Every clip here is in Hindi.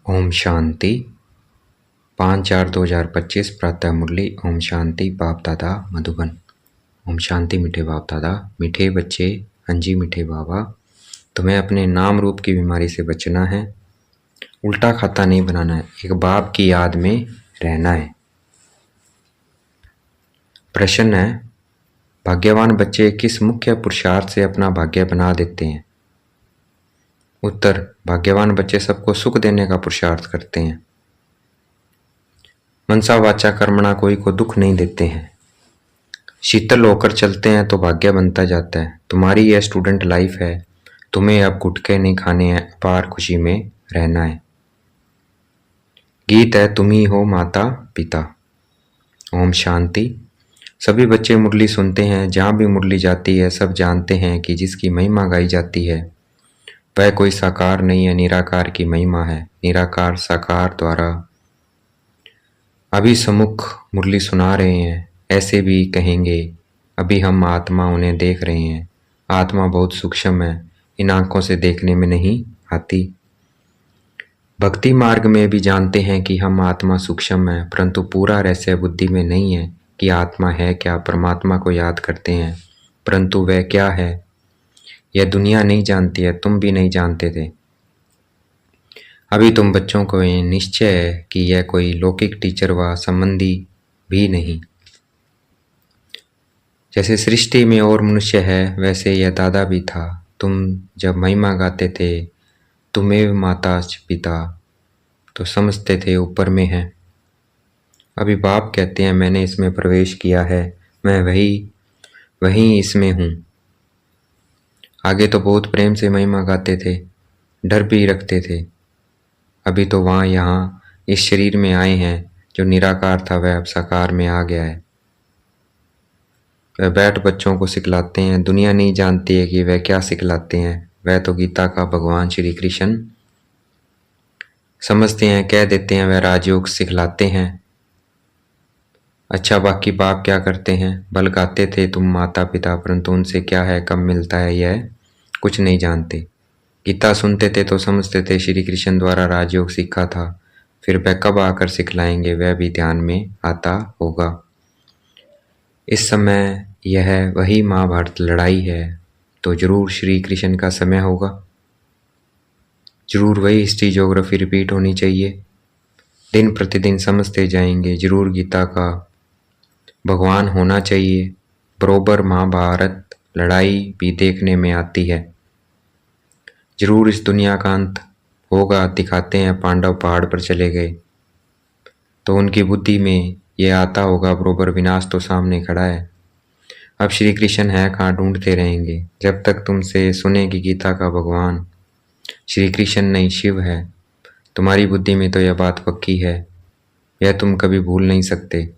ओम शांति 5/4/2025 प्रातः मुरली। ओम शांति बाप दादा मधुबन। ओम शांति मीठे बाप दादा, मीठे बच्चे, हंजी मीठे बाबा। तुम्हें अपने नाम रूप की बीमारी से बचना है, उल्टा खाता नहीं बनाना है, एक बाप की याद में रहना है। प्रश्न है, भाग्यवान बच्चे किस मुख्य पुरुषार्थ से अपना भाग्य बना देते हैं? उत्तर, भाग्यवान बच्चे सबको सुख देने का पुरुषार्थ करते हैं। मनसा वाचा कर्मणा कोई को दुख नहीं देते हैं। शीतल होकर चलते हैं तो भाग्य बनता जाता है। तुम्हारी यह स्टूडेंट लाइफ है, तुम्हें अब गुटखे नहीं खाने हैं, अपार खुशी में रहना है। गीत है, तुम ही हो माता पिता। ओम शांति। सभी बच्चे मुरली सुनते हैं, जहाँ भी मुरली जाती है सब जानते हैं कि जिसकी महिमा गाई जाती है वह कोई साकार नहीं है, निराकार की महिमा है। निराकार साकार द्वारा अभी सम्मुख मुरली सुना रहे हैं, ऐसे भी कहेंगे अभी हम आत्मा उन्हें देख रहे हैं। आत्मा बहुत सूक्ष्म है, इन आंखों से देखने में नहीं आती। भक्ति मार्ग में भी जानते हैं कि हम आत्मा सूक्ष्म है, परंतु पूरा रहस्य बुद्धि में नहीं है कि आत्मा है क्या। परमात्मा को याद करते हैं, परंतु वह क्या है यह दुनिया नहीं जानती है, तुम भी नहीं जानते थे। अभी तुम बच्चों को ये निश्चय है कि यह कोई लौकिक टीचर व संबंधी भी नहीं। जैसे सृष्टि में और मनुष्य है, वैसे यह दादा भी था। तुम जब महिमा गाते थे, तुम्हें माता पिता, तो समझते थे ऊपर में है। अभी बाप कहते हैं मैंने इसमें प्रवेश किया है, मैं वही इसमें हूँ। आगे तो बहुत प्रेम से महिमा गाते थे, डर भी रखते थे। अभी तो वहाँ यहाँ इस शरीर में आए हैं, जो निराकार था वह अब साकार में आ गया है। वह बैठ बच्चों को सिखलाते हैं, दुनिया नहीं जानती है कि वह क्या सिखलाते हैं। वह तो गीता का भगवान श्री कृष्ण समझते हैं, कह देते हैं वह राजयोग सिखलाते हैं। अच्छा, बाकी बाप क्या करते हैं? बल गाते थे तुम माता पिता, परंतु उनसे क्या है, कब मिलता है, यह कुछ नहीं जानते। गीता सुनते थे तो समझते थे श्री कृष्ण द्वारा राजयोग सीखा था, फिर वह कब आकर सिखलाएंगे वह भी ध्यान में आता होगा। इस समय यह वही महाभारत लड़ाई है, तो जरूर श्री कृष्ण का समय होगा, जरूर वही हिस्ट्री ज्योग्राफी रिपीट होनी चाहिए। दिन प्रतिदिन समझते जाएंगे, जरूर गीता का भगवान होना चाहिए। बरोबर महाभारत लड़ाई भी देखने में आती है। जरूर इस दुनिया का अंत होगा। दिखाते हैं पांडव पहाड़ पर चले गए, तो उनकी बुद्धि में यह आता होगा बरोबर विनाश तो सामने खड़ा है। अब श्री कृष्ण है कहाँ, ढूंढते रहेंगे। जब तक तुमसे सुने कि गीता का भगवान श्री कृष्ण नहीं शिव है, तुम्हारी बुद्धि में तो यह बात पक्की है, यह तुम कभी भूल नहीं सकते।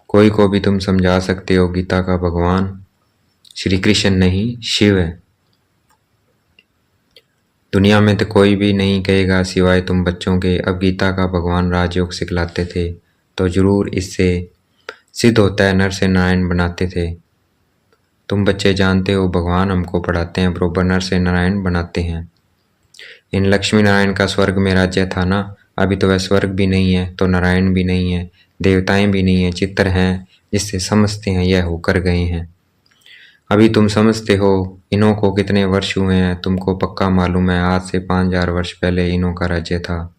कोई को भी तुम समझा सकते हो गीता का भगवान श्री कृष्ण नहीं शिव है। दुनिया में तो कोई भी नहीं कहेगा सिवाय तुम बच्चों के। अब गीता का भगवान राजयोग सिखलाते थे, तो जरूर इससे सिद्ध होता है नर से नारायण बनाते थे। तुम बच्चे जानते हो भगवान हमको पढ़ाते हैं, बरोबर नर से नारायण बनाते हैं। इन लक्ष्मी नारायण का स्वर्ग में राज्य था ना, अभी तो वह स्वर्ग भी नहीं है, तो नारायण भी नहीं है, देवताएं भी नहीं है, चित्र हैं जिससे समझते हैं यह होकर गए हैं। अभी तुम समझते हो इन्हों को कितने वर्ष हुए हैं, तुमको पक्का मालूम है आज से 5000 वर्ष पहले इन्हों का राज्य था।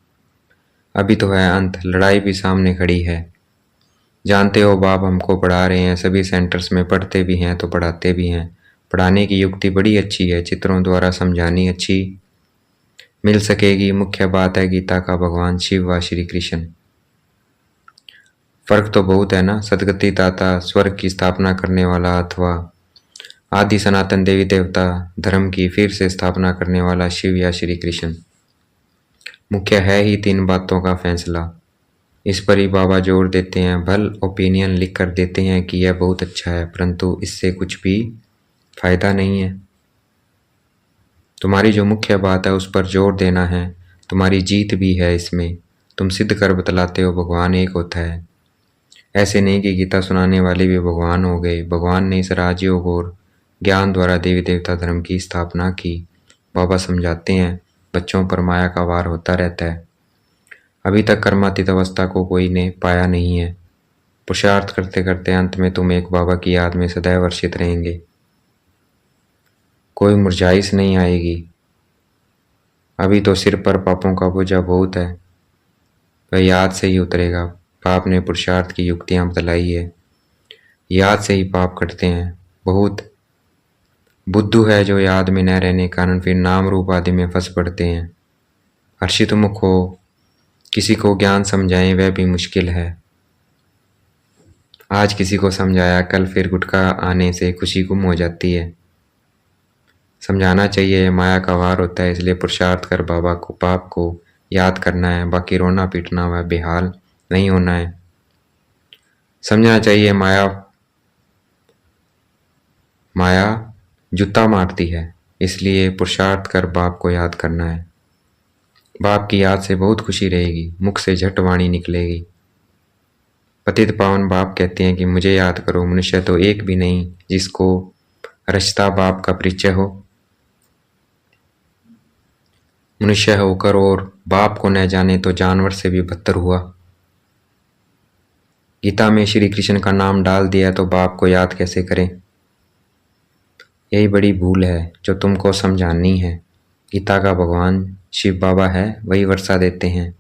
अभी तो है अंत, लड़ाई भी सामने खड़ी है। जानते हो बाप हमको पढ़ा रहे हैं, सभी सेंटर्स में पढ़ते भी हैं तो पढ़ाते भी हैं। पढ़ाने की युक्ति बड़ी अच्छी है, चित्रों द्वारा समझानी अच्छी मिल सकेगी। मुख्य बात है गीता का भगवान शिव व श्री कृष्ण। फर्क तो बहुत है ना, सदगति दाता, स्वर्ग की स्थापना करने वाला, अथवा आदि सनातन देवी देवता धर्म की फिर से स्थापना करने वाला शिव या श्री कृष्ण। मुख्य है ही तीन बातों का फैसला। इस पर ही बाबा जोर देते हैं। भल ओपिनियन लिख कर देते हैं कि यह बहुत अच्छा है, परंतु इससे कुछ भी फायदा नहीं है। तुम्हारी जो मुख्य बात है उस पर जोर देना है, तुम्हारी जीत भी है इसमें। तुम सिद्ध कर बतलाते हो भगवान एक होता है। ऐसे नहीं कि गीता सुनाने वाले भी भगवान हो गए। भगवान ने इस राजयोग और ज्ञान द्वारा देवी देवता धर्म की स्थापना की। बाबा समझाते हैं बच्चों पर माया का वार होता रहता है। अभी तक कर्मातीत अवस्था को कोई ने पाया नहीं है। पुरुषार्थ करते करते अंत में तुम एक बाबा की याद में सदैव वर्षित रहेंगे। कोई मुरझाइश नहीं आएगी। अभी तो सिर पर पापों का बोझा बहुत है, वह याद से ही उतरेगा। पाप ने पुरुषार्थ की युक्तियां बतलाई है, याद से ही पाप कटते हैं। बहुत बुद्धू है जो याद में न रहने के कारण फिर नाम रूप आदि में फंस पड़ते हैं। हर्षित मुख हो, किसी को ज्ञान समझाएं वह भी मुश्किल है। आज किसी को समझाया, कल फिर गुटखा आने से खुशी गुम हो जाती है। समझाना चाहिए, माया का वार होता है, इसलिए पुरुषार्थ कर बाबा को पाप को याद करना है, बाकी रोना पीटना व बेहाल नहीं होना है। समझना चाहिए, माया जूता मारती है, इसलिए पुरुषार्थ कर बाप को याद करना है। बाप की याद से बहुत खुशी रहेगी, मुख से झट वाणी निकलेगी। पतित पावन बाप कहते हैं कि मुझे याद करो। मनुष्य तो एक भी नहीं जिसको रचता बाप का परिचय हो। मनुष्य होकर और बाप को न जाने तो जानवर से भी बदतर हुआ। गीता में श्री कृष्ण का नाम डाल दिया तो बाप को याद कैसे करें? यही बड़ी भूल है जो तुमको समझानी है। गीता का भगवान शिव बाबा है, वही वर्षा देते हैं।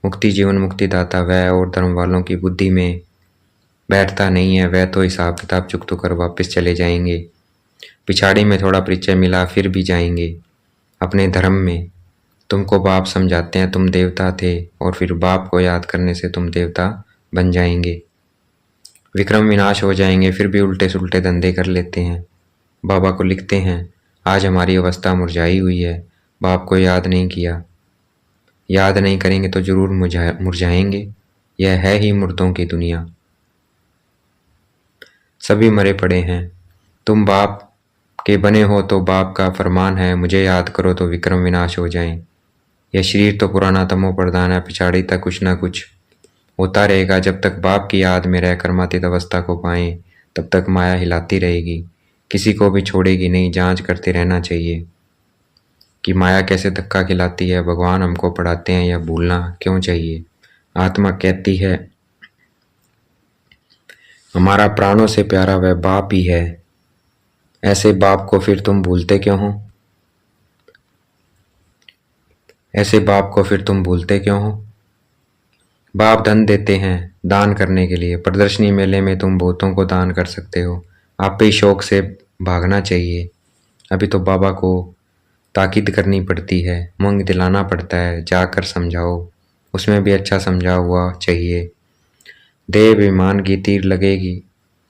मुक्ति जीवन मुक्ति दाता वह और धर्म वालों की बुद्धि में बैठता नहीं है। वह तो हिसाब किताब चुकतो कर वापस चले जाएंगे। पिछाड़ी में थोड़ा परिचय मिला फिर भी जाएंगे अपने धर्म में। तुमको बाप समझाते हैं तुम देवता थे, और फिर बाप को याद करने से तुम देवता बन जाएंगे। विक्रम विनाश हो जाएंगे, फिर भी उल्टे सुल्टे धंधे कर लेते हैं। बाबा को लिखते हैं, आज हमारी अवस्था मुरझाई हुई है, बाप को याद नहीं किया। याद नहीं करेंगे तो जरूर मुरझाएंगे। यह है ही मुर्दों की दुनिया। सभी मरे पड़े हैं। तुम बाप के बने हो तो बाप का फरमान है, मुझे याद करो तो विक्रम विनाश हो जाएं। यह शरीर तो पुराना तमो प्रधान है, पिछाड़ी तक कुछ ना कुछ होता रहेगा। जब तक बाप की याद में रह कर्मातीत अवस्था को पाएं तब तक माया हिलाती रहेगी, किसी को भी छोड़ेगी नहीं। जांच करते रहना चाहिए कि माया कैसे धक्का खिलाती है। भगवान हमको पढ़ाते हैं, यह भूलना क्यों चाहिए? आत्मा कहती है हमारा प्राणों से प्यारा वह बाप ही है। ऐसे बाप को फिर तुम भूलते क्यों हो? ऐसे बाप को फिर तुम भूलते क्यों हो? बाप धन देते हैं दान करने के लिए। प्रदर्शनी मेले में तुम बहुतों को दान कर सकते हो। आप पे शौक से भागना चाहिए। अभी तो बाबा को ताकीद करनी पड़ती है, मंग दिलाना पड़ता है। जाकर समझाओ, उसमें भी अच्छा समझा हुआ चाहिए। देह अभिमान की तीर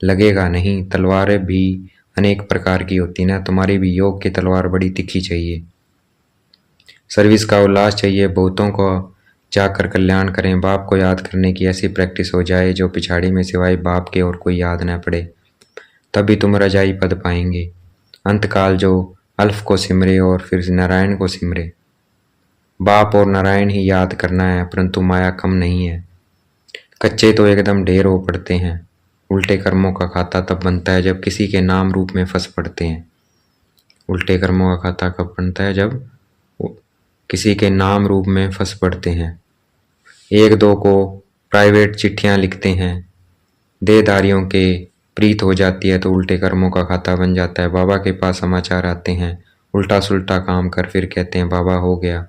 लगेगा नहीं। तलवारें भी अनेक प्रकार की होती ना, तुम्हारी भी योग की तलवार बड़ी तिखी चाहिए। सर्विस का उल्लास चाहिए। बहुतों को जाकर कल्याण करें। बाप को याद करने की ऐसी प्रैक्टिस हो जाए जो पिछाड़ी में सिवाय बाप के और कोई याद न पड़े, तभी तुम रजाई पद पाएंगे। अंतकाल जो अल्फ को सिमरे और फिर नारायण को सिमरे। बाप और नारायण ही याद करना है, परंतु माया कम नहीं है। कच्चे तो एकदम ढेर हो पड़ते हैं। उल्टे कर्मों का खाता तब बनता है जब किसी के नाम रूप में फंस पड़ते हैं। उल्टे कर्मों का खाता कब बनता है? जब किसी के नाम रूप में फंस पड़ते हैं। एक दो को प्राइवेट चिट्ठियां लिखते हैं, देहधारियों के प्रीत हो जाती है तो उल्टे कर्मों का खाता बन जाता है। बाबा के पास समाचार आते हैं, उल्टा सुल्टा काम कर, फिर कहते हैं बाबा हो गया।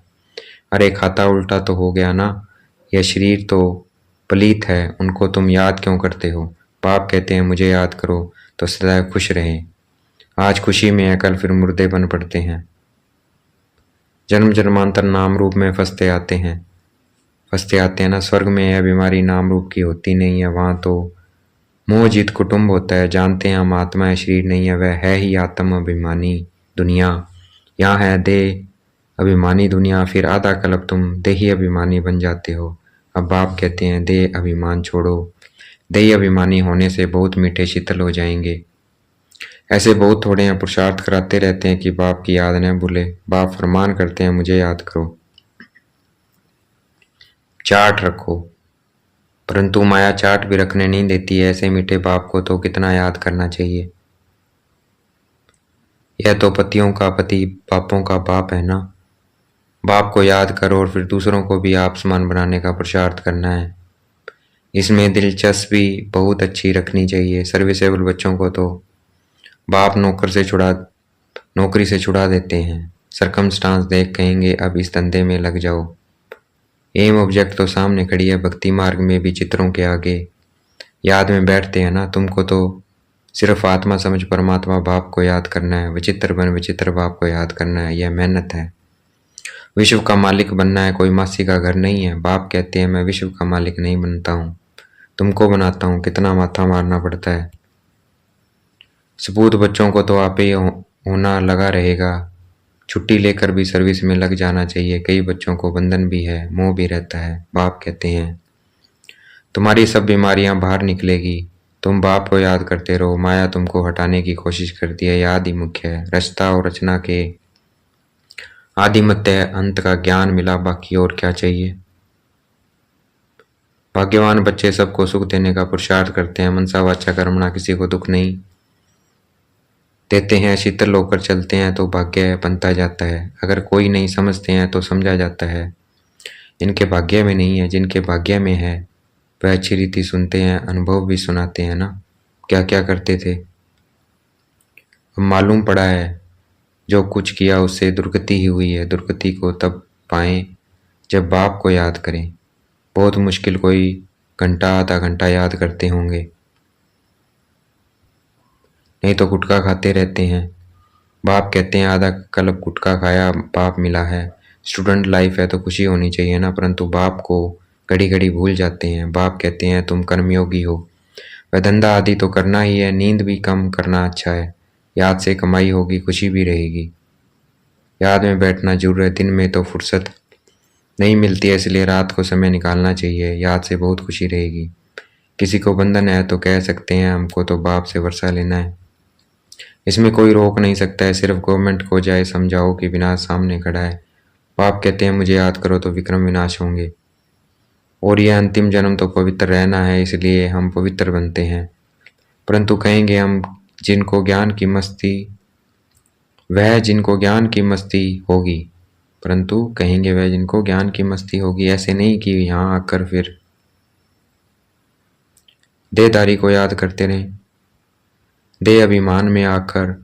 अरे खाता उल्टा तो हो गया ना, यह शरीर तो पलीत है, उनको तुम याद क्यों करते हो? बाप कहते हैं मुझे याद करो तो सदैव खुश रहें। आज खुशी में है, कल फिर मुर्दे बन पड़ते हैं। जन्म जन्मांतर नाम रूप में फंसते आते हैं ना। स्वर्ग में यह बीमारी नाम रूप की होती नहीं है, वहाँ तो मोहजित कुटुंब होता है। जानते हैं हम आत्मा है, शरीर नहीं है। वह है ही आत्म अभिमानी दुनिया। यहाँ है देह अभिमानी दुनिया, फिर आधा कल्प तुम देही अभिमानी बन जाते हो। अब बाप कहते हैं देह अभिमान छोड़ो, देही अभिमानी होने से बहुत मीठे शीतल हो जाएंगे। ऐसे बहुत थोड़े हैं, पुरुषार्थ कराते रहते हैं कि बाप की याद न भूले। बाप फरमान करते हैं मुझे याद करो, चाट रखो, परंतु माया चाट भी रखने नहीं देती है। ऐसे मीठे बाप को तो कितना याद करना चाहिए। यह तो पतियों का पति पापों का बाप है ना। बाप को याद कर और फिर दूसरों को भी आप समान बनाने का पुरुषार्थ करना है। इसमें दिलचस्पी बहुत अच्छी रखनी चाहिए। सर्विसेबल बच्चों को तो बाप नौकरी से छुड़ा देते हैं। सरकमस्टांस देख कहेंगे अब इस धंधे में लग जाओ। एम ऑब्जेक्ट तो सामने खड़ी है। भक्ति मार्ग में भी चित्रों के आगे याद में बैठते हैं ना। तुमको तो सिर्फ आत्मा समझ परमात्मा बाप को याद करना है। विचित्र बन विचित्र बाप को याद करना है। यह मेहनत है। विश्व का मालिक बनना है, कोई मासी का घर नहीं है। बाप कहते हैं मैं विश्व का मालिक नहीं बनता हूँ, तुमको बनाता हूँ। कितना माथा मारना पड़ता है। सपूत बच्चों को तो आप ही होना लगा रहेगा। छुट्टी लेकर भी सर्विस में लग जाना चाहिए। कई बच्चों को बंधन भी है, मोह भी रहता है। बाप कहते हैं तुम्हारी सब बीमारियां बाहर निकलेगी। तुम बाप को याद करते रहो। माया तुमको हटाने की कोशिश करती है। याद ही मुख्य है। रचना और रचना के आदिमत्य अंत का ज्ञान मिला, बाकी और क्या चाहिए। भाग्यवान बच्चे सबको सुख देने का पुरुषार्थ करते हैं। मनसा वाचा कर्मणा, किसी को दुख नहीं देते हैं। शीतल होकर चलते हैं तो भाग्य बनता जाता है। अगर कोई नहीं समझते हैं तो समझा जाता है। इनके भाग्य में नहीं है, जिनके भाग्य में है वह अच्छी रीति सुनते हैं, अनुभव भी सुनाते हैं ना। क्या क्या करते थे। अब मालूम पड़ा है जो कुछ किया उससे दुर्गति ही हुई है। दुर्गति को तब पाएं जब बाप को याद करें। बहुत मुश्किल, कोई घंटा आधा घंटा याद करते होंगे, नहीं तो गुटखा खाते रहते हैं। बाप कहते हैं आधा कल्प गुटखा खाया पाप मिला है। स्टूडेंट लाइफ है तो खुशी होनी चाहिए ना, परंतु बाप को घड़ी घड़ी भूल जाते हैं। बाप कहते हैं तुम कर्मयोगी हो, वह धंधा आदि तो करना ही है। नींद भी कम करना अच्छा है। याद से कमाई होगी, खुशी भी रहेगी। याद में बैठना जरूर है। दिन में तो फुर्सत नहीं मिलती है, इसलिए रात को समय निकालना चाहिए। याद से बहुत खुशी रहेगी। किसी को बंधन है तो कह सकते हैं हमको तो बाप से वर्षा लेना है। इसमें कोई रोक नहीं सकता है। सिर्फ गवर्नमेंट को जाए समझाओ कि विनाश सामने खड़ा है। बाप कहते हैं मुझे याद करो तो विक्रम विनाश होंगे। और यह अंतिम जन्म तो पवित्र रहना है, इसलिए हम पवित्र बनते हैं। परंतु कहेंगे हम जिनको ज्ञान की मस्ती होगी, परंतु कहेंगे वह जिनको ज्ञान की मस्ती होगी। ऐसे नहीं कि यहाँ आकर फिर देहधारी को याद करते रहें। देह अभिमान में आकर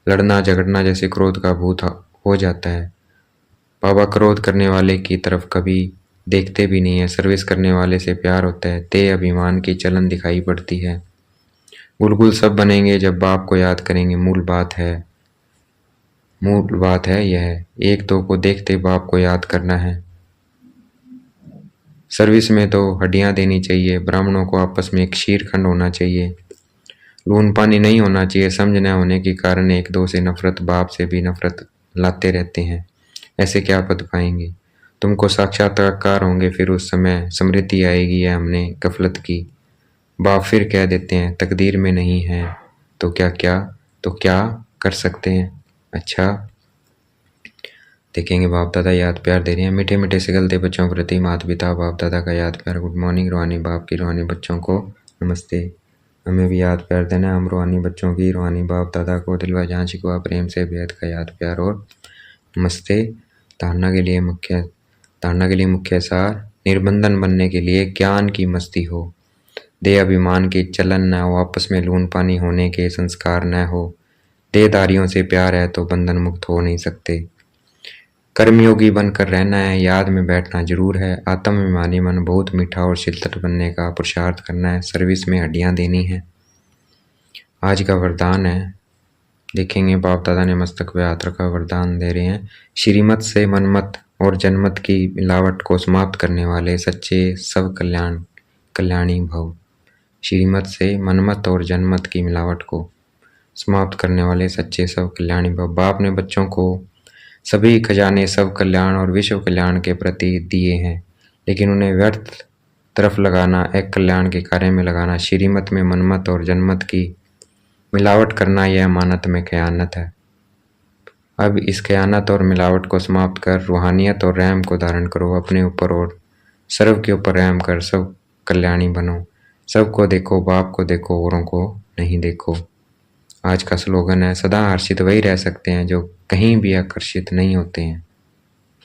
लड़ना झगड़ना जैसे क्रोध का भूत हो जाता है। बाबा क्रोध करने वाले की तरफ कभी देखते भी नहीं है। सर्विस करने वाले से प्यार होता है। देह अभिमान की चलन दिखाई पड़ती है। गुलगुल सब बनेंगे जब बाप को याद करेंगे। मूल बात है यह, एक दो को देखते बाप को याद करना है। सर्विस में तो हड्डियां देनी चाहिए। ब्राह्मणों को आपस में एक शीरखंड होना चाहिए। लून पानी नहीं होना चाहिए। समझ न होने के कारण एक दो से नफरत, बाप से भी नफरत लाते रहते हैं। ऐसे क्या पद पाएंगे। तुमको साक्षात्कार होंगे, फिर उस समय समृद्धि आएगी। है हमने गफलत की। बाप फिर कह देते हैं तकदीर में नहीं है तो क्या कर सकते हैं। अच्छा देखेंगे बाप दादा याद प्यार दे रहे हैं। मीठे मीठे से गलते बच्चों प्रति माता पिता बाप दादा का याद प्यार। Good morning. रूहानी बाप की रूहानी बच्चों को नमस्ते। हमें भी याद प्यार देना है। हम रूहानी बच्चों की रूहानी बाप दादा को दिलवा जहाँ शिकवा प्रेम से बेहद का याद प्यार और नमस्ते। धारणा के लिए मुख्य सार, निर्बंधन बनने के लिए ज्ञान की मस्ती हो, देह अभिमान के चलन न हो, आपस में लून पानी होने के संस्कार न हो। देहधारियों से प्यार है तो बंधन मुक्त हो नहीं सकते। कर्मयोगी बनकर रहना है। याद में बैठना जरूर है। आत्माभिमानी मन बहुत मीठा और शीतल बनने का पुरुषार्थ करना है। सर्विस में हड्डियां देनी है। आज का वरदान है, देखेंगे बाप दादा ने मस्तक पे हाथ रखा वरदान दे रहे हैं। श्रीमत से मनमत और जनमत की मिलावट को समाप्त करने वाले सच्चे सब कल्याणी भव। श्रीमत से मनमत और जनमत की मिलावट को समाप्त करने वाले सच्चे सब कल्याणी भव। बाप ने बच्चों को सभी खजाने सब कल्याण और विश्व कल्याण के प्रति दिए हैं, लेकिन उन्हें व्यर्थ तरफ लगाना, एक कल्याण के कार्य में लगाना, श्रीमत में मनमत और जनमत की मिलावट करना, यह अमानत में खयानत है। अब इस खयानत और मिलावट को समाप्त कर रूहानियत और रहम को धारण करो अपने ऊपर और सर्व के ऊपर रहम कर सब कल्याणी बनो। सबको देखो, बाप को देखो, औरों को नहीं देखो। आज का स्लोगन है, सदा हर्षित वही रह सकते हैं जो कहीं भी आकर्षित नहीं होते हैं।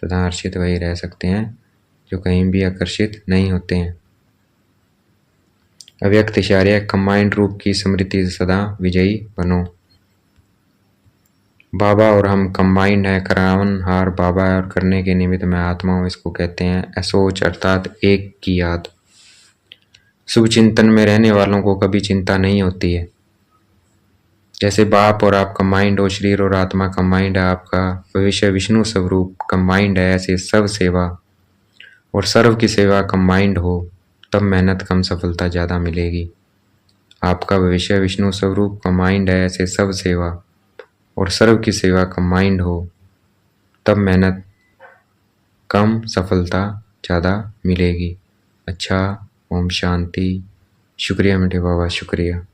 सदा हर्षित वही रह सकते हैं जो कहीं भी आकर्षित नहीं होते हैं। अव्यक्त इशारे कंबाइंड रूप की स्मृति से सदा विजयी बनो। बाबा और हम कंबाइंड है, करावन हार बाबा है और करने के निमित्त मैं आत्मा हूँ, इसको कहते हैं असोच अर्थात एक की याद। शुभ चिंतन में रहने वालों को कभी चिंता नहीं होती है। जैसे बाप और आप कंबाइंड हो, शरीर और आत्मा कंबाइंड है, आपका भविष्य विष्णु स्वरूप कंबाइंड है, ऐसे सब सेवा और सर्व की सेवा कंबाइंड हो तब मेहनत कम सफलता ज़्यादा मिलेगी। आपका भविष्य विष्णु स्वरूप कंबाइंड है, ऐसे सब सेवा और सर्व की सेवा कंबाइंड हो तब मेहनत कम सफलता ज़्यादा मिलेगी। अच्छा, ओम शांति। शुक्रिया मीठे बाबा, शुक्रिया।